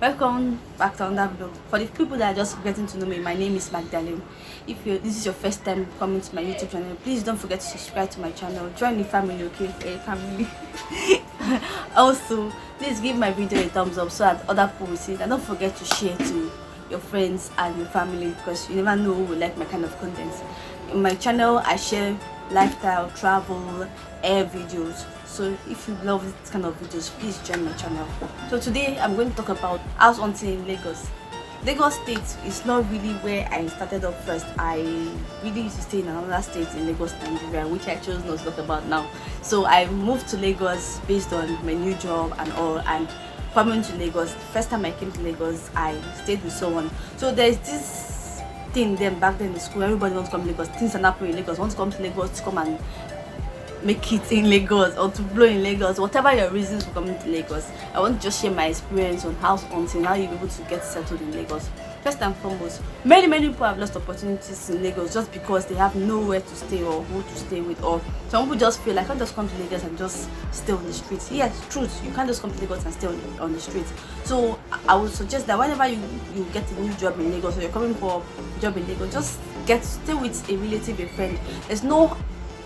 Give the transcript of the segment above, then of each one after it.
Welcome back to another vlog. For the people that are just getting to know me, my name is Magdalene. If this is your first time coming to my YouTube channel, please don't forget to subscribe to my channel. Join the family, okay? Family. Also, please give my video a thumbs up so that other people will see it. And don't forget to share to your friends and your family, because you never know who will like my kind of content. In my channel, I share lifestyle, travel, air videos. So if you love this kind of videos, please join my channel. So today I'm going to talk about house hunting in Lagos. Lagos State is not really where I started up first. I really used to stay in another state in Lagos, Nigeria, which I chose not to talk about now. So I moved to Lagos based on my new job and all, and coming to Lagos, the first time I came to Lagos, I stayed with someone. So there's this thing then back then in school, everybody wants to come to Lagos. Things are happening in Lagos, want to come to Lagos to come and make it in Lagos or to blow in Lagos, whatever your reasons for coming to Lagos. I want to just share my experience on house hunting, how you'll be able to get settled in Lagos. First and foremost, many people have lost opportunities in Lagos just because they have nowhere to stay or who to stay with, or some people just feel like I can't just come to Lagos and just stay on the streets. Yes, truth, you can't just come to Lagos and stay on the streets. So I would suggest that whenever you get a new job in Lagos, or you're coming for a job in Lagos, just stay with a relative, a friend.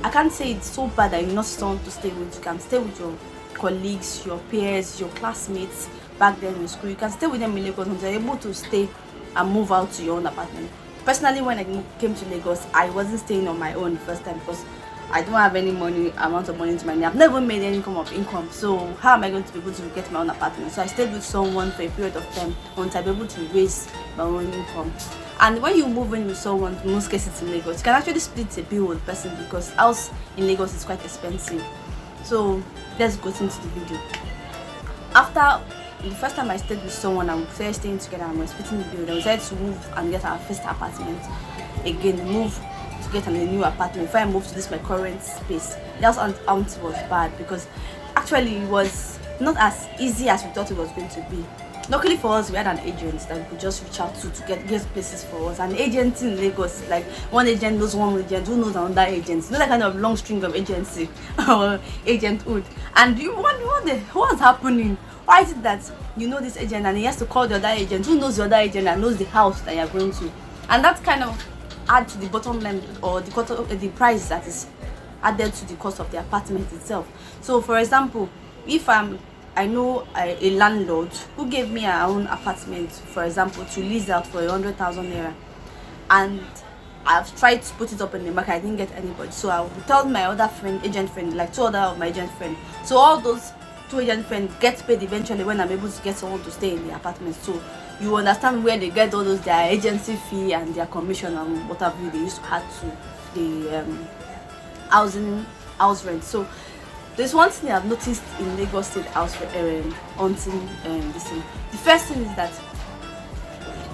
I can't say it's so bad that you're not someone to stay with. You can stay with your colleagues, your peers, your classmates back then in school. You can stay with them in Lagos until you're able to stay and move out to your own apartment. Personally, when I came to Lagos, I wasn't staying on my own the first time because I don't have any amount of money to my name. I've never made any income. So how am I going to be able to get my own apartment? So I stayed with someone for a period of time until I'm able to raise my own income. And when you move in with someone, in most cases in Lagos, you can actually split a bill with the person because house in Lagos is quite expensive. So let's go into the video. After the first time I stayed with someone and we started staying together and we were splitting the bill, then we decided to move and get our first apartment. Again, move to get a new apartment. Before I moved to this my current space, the house hunting was bad because actually it was not as easy as we thought it was going to be. Luckily for us, we had an agent that we could just reach out to get places for us. An agent in Lagos, like one agent knows one agent who knows another agent. You know that kind of long string of agency or agenthood. And you wonder what's happening. Why is it that you know this agent and he has to call the other agent who knows the other agent and knows the house that you're going to? And that kind of add to the bottom line or the price that is added to the cost of the apartment itself. So for example, if I know a landlord who gave me our own apartment, for example, to lease out for 100,000 naira, and I've tried to put it up in the market, I didn't get anybody. So I will tell my other agent friend, like two other of my agent friends. So all those two agent friends get paid eventually when I'm able to get someone to stay in the apartment. So you understand where they get all those their agency fee and their commission and whatever they used to add to the house rent. So there's one thing I've noticed in Lagos State house hunting this thing. The first thing is that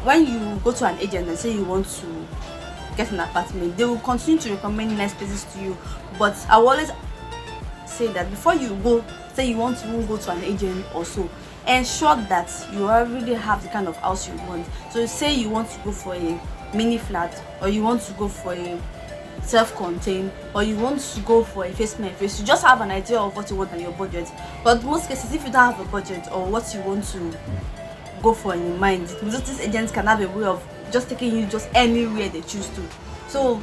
when you go to an agent and say you want to get an apartment, they will continue to recommend nice places to you. But I will always say that before you go, say you want to go to an agent or so, ensure that you already have the kind of house you want. So say you want to go for a mini flat, or you want to go for a self-contained, or you want to go for a face my face, you just have an idea of what you want and your budget. But most cases, if you don't have a budget or what you want to go for in your mind, these agents can have a way of just taking you just anywhere they choose to. So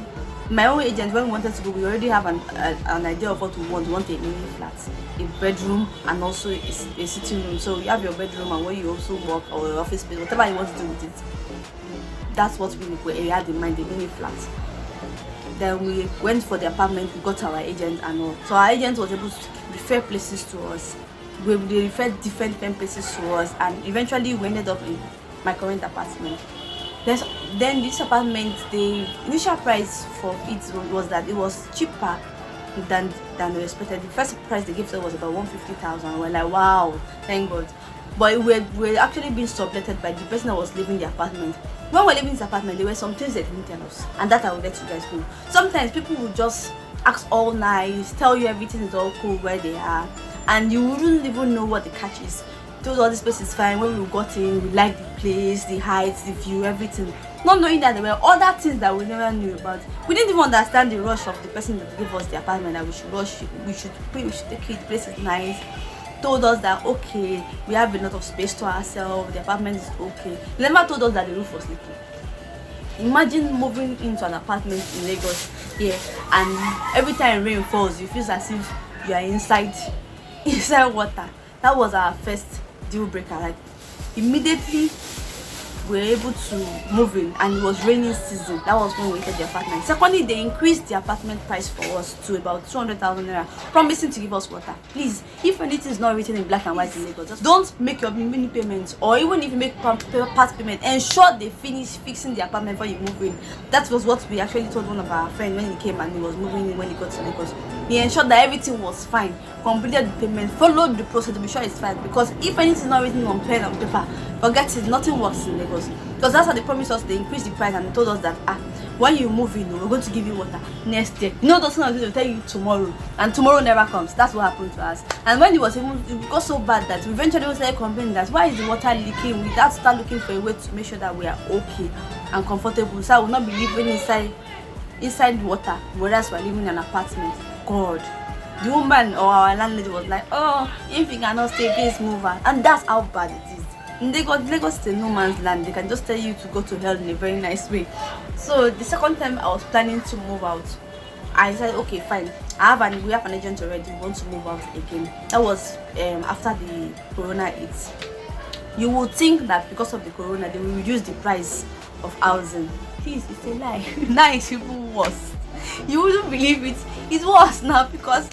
my own agent, when we wanted to go, we already have an idea of what we want. We want a mini flat, a bedroom, and also a sitting room. So you have your bedroom and where you also work, or your office space, whatever you want to do with it. That's what we had in mind, a mini flat. Then we went for the apartment, we got our agent and all. So our agent was able to refer places to us. They referred different places to us, and eventually we ended up in my current apartment. Then this apartment, the initial price for it was that it was cheaper than we expected. The first price they gave us was about 150,000. We're like, wow, thank God. But we're actually being subletted by the person that was living the apartment. When we're living in this apartment, there were some things they didn't tell us, and that I will let you guys know. Sometimes people will just ask all nice, tell you everything is all cool where they are, and you wouldn't even know what the catch is. Told all this place is fine. When we got in, we liked the place, the heights, the view, everything. Not knowing that there were other things that we never knew about. We didn't even understand the rush of the person that gave us the apartment, that we should rush, we should take it, the place is nice, told us that okay, we have a lot of space to ourselves, the apartment is okay. He never told us that the roof was leaking. Imagine moving into an apartment in Lagos here, and every time rain falls, you feel as if you are inside water. That was our first deal breaker. Like, immediately we were able to move in, and it was raining season. That was when we entered the apartment. Secondly, they increased the apartment price for us to about 200,000 naira, promising to give us water. Please, if anything is not written in black and white in Lagos, just don't make your mini payments, or even if you make part payment, ensure they finish fixing the apartment before you move in. That was what we actually told one of our friends when he came and he was moving in when he got to Lagos. He ensured that everything was fine, completed the payment, followed the process to be sure it's fine. Because if anything is not written on pen and paper, forget it, nothing works in Lagos. Because that's how they promised us. They increased the price and they told us that when you move in, we're going to give you water next year. You know, those things they'll tell you tomorrow, and tomorrow never comes. That's what happened to us. And when it got so bad that we eventually started complaining that why is the water leaking, we had to start looking for a way to make sure that we are okay and comfortable, so I will not be living inside water, whereas we're living in an apartment. God, the woman or our landlady was like, oh, if you cannot stay, please move out. And that's how bad it is. In Lagos is a no man's land. They can just tell you to go to hell in a very nice way. So the second time I was planning to move out, I said, okay, fine, we have an agent already, we want to move out again. That was after the corona hits. You would think that because of the corona they will reduce the price of housing. Please, it's a lie. Now it's even worse. You wouldn't believe it. It's worse now, because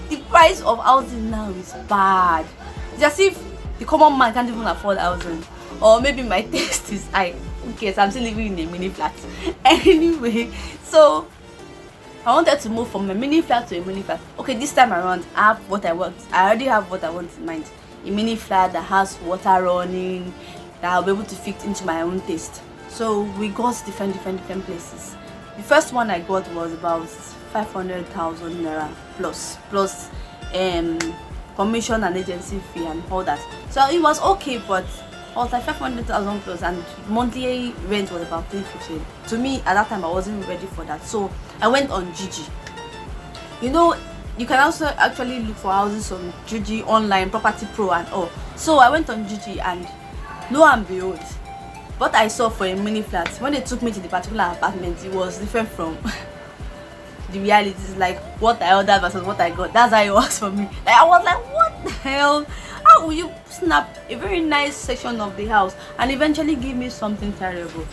the price of housing now is bad. It's as if the common man can't even afford housing. Or maybe my taste is high. Okay, so I'm still living in a mini flat. Anyway, so I wanted to move from a mini flat to a mini flat. Okay, this time around I have what I want. I already have what I want in mind. A mini flat that has water running, that I'll be able to fit into my own taste. So we got different places. The first one I got was about 500,000 naira plus commission and agency fee and all that. So it was okay, but I was like 500,000 plus, and monthly rent was about 350. To me at that time I wasn't ready for that, so I went on Gigi. You know, you can also actually look for houses on Gigi online, Property Pro and all. So I went on Gigi, and lo and behold, what I saw for a mini flat, when they took me to the particular apartment, it was different from the reality. Is like what I ordered versus what I got. That's how it was for me. Like, I was like, what the hell? How will you snap a very nice section of the house and eventually give me something terrible?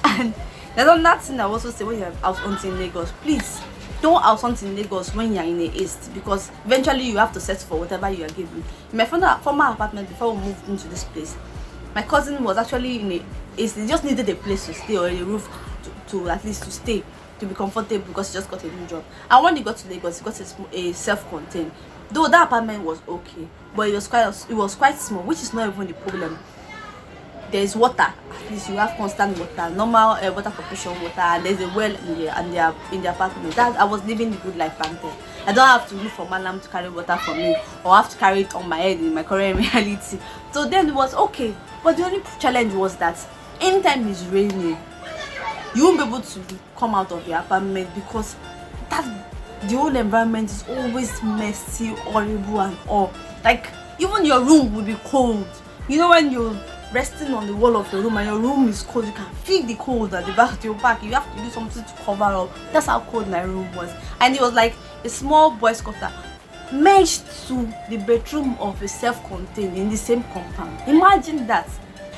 And there's another thing I also say when you're house hunting in Lagos. Please don't house hunt in Lagos when you're in a haste, because eventually you have to settle for whatever you are given. In my former apartment, before we moved into this place, my cousin was actually in he just needed a place to stay, or a roof to at least to stay, to be comfortable, because he just got a new job. And when he got to Lagos, he got a self-contained. Though that apartment was okay, but it was quite small, which is not even the problem. There is water. At least you have constant water, normal water corporation water, and there's a well in the apartment. That I was living the good life back then. I don't have to look for Malam to carry water for me, or have to carry it on my head in my current reality. So then it was okay. But the only challenge was that anytime it's raining, you won't be able to come out of your apartment, because the whole environment is always messy, horrible and all. Like, even your room will be cold. You know, when you're resting on the wall of your room and your room is cold, you can feel the cold at the back of your back. You have to do something to cover up. That's how cold my room was. And it was like a small boys' quarter merged to the bedroom of a self-contained in the same compound. Imagine that.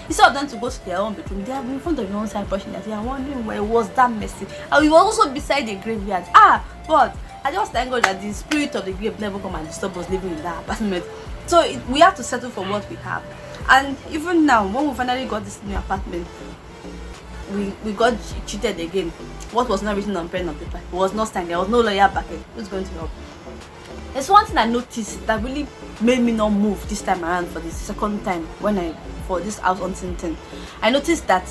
Instead of them to go to their own bedroom, they have in front of your own side brushing that. They are wondering why it was that messy. And we were also beside a graveyard. But I just thank God that the spirit of the grave never come and disturb us living in that apartment. So we have to settle for what we have. And even now, when we finally got this new apartment, we got cheated again. What was not written on pen or paper, it was not signed. There was no lawyer backing. Who's going to help? There's one thing I noticed that really made me not move this time around for the second time for this house hunting thing. I noticed that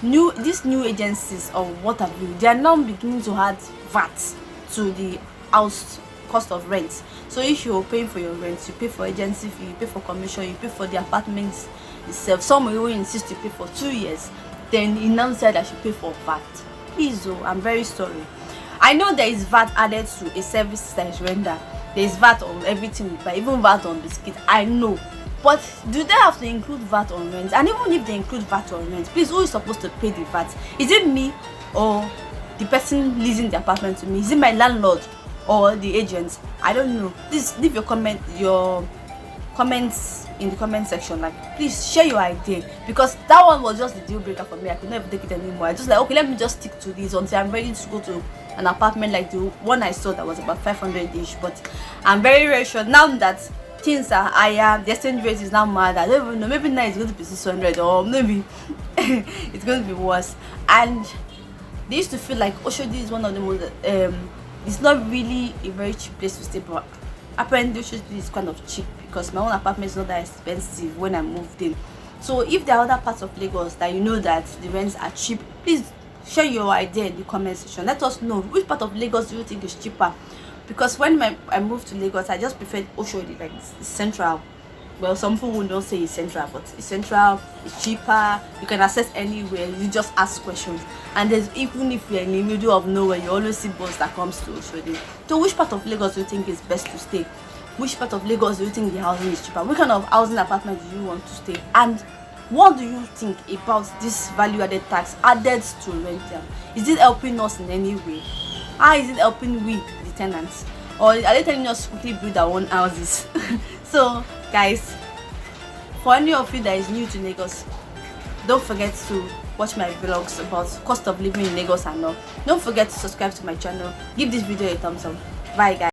these new agencies or what have you, they are now beginning to add VAT to the house cost of rent. So if you're paying for your rent, you pay for agency fee, you pay for commission, you pay for the apartments itself. Some will insist to pay for 2 years. Then he now said I should pay for VAT. Please, I'm very sorry. I know there is VAT added to a service that is rendered, there's VAT on everything we buy, even VAT on biscuit. I know, but do they have to include VAT on rent? And even if they include VAT on rent, please, who is supposed to pay the VAT? Is it me or the person leasing the apartment to me? Is it my landlord or the agents? I don't know. Please leave your comments in the comment section. Like, please share your idea, because that one was just the deal breaker for me. I could never take it anymore. I just like, okay, let me just stick to this until I'm ready to go to an apartment like the one I saw that was about 500-ish. But I'm very, very sure now that things are higher, the exchange rate is now mad. I don't even know, maybe now it's going to be 600, or maybe it's going to be worse. And they used to feel like Oshodi is one of the most it's not really a very cheap place to stay, but apparently Oshodi is kind of cheap, because my own apartment is not that expensive when I moved in. So if there are other parts of Lagos that you know that the rents are cheap, please share your idea in the comment section. Let us know which part of Lagos do you think is cheaper, because when I moved to Lagos, I just preferred Oshodi, like it's central. Well, some people will not say it's central, but it's central, it's cheaper, you can access anywhere, you just ask questions. And there's, even if you're in the middle of nowhere, you always see bus that comes to Oshodi. So which part of Lagos do you think is best to stay? Which part of Lagos do you think the housing is cheaper? What kind of housing apartment do you want to stay? And what do you think about this value-added tax added to rental? Is it helping us in any way? How is it helping we, the tenants? Or are they telling us to quickly build our own houses? So guys, for any of you that is new to Lagos, don't forget to watch my vlogs about cost of living in Lagos and all. Don't forget to subscribe to my channel. Give this video a thumbs up. Bye guys.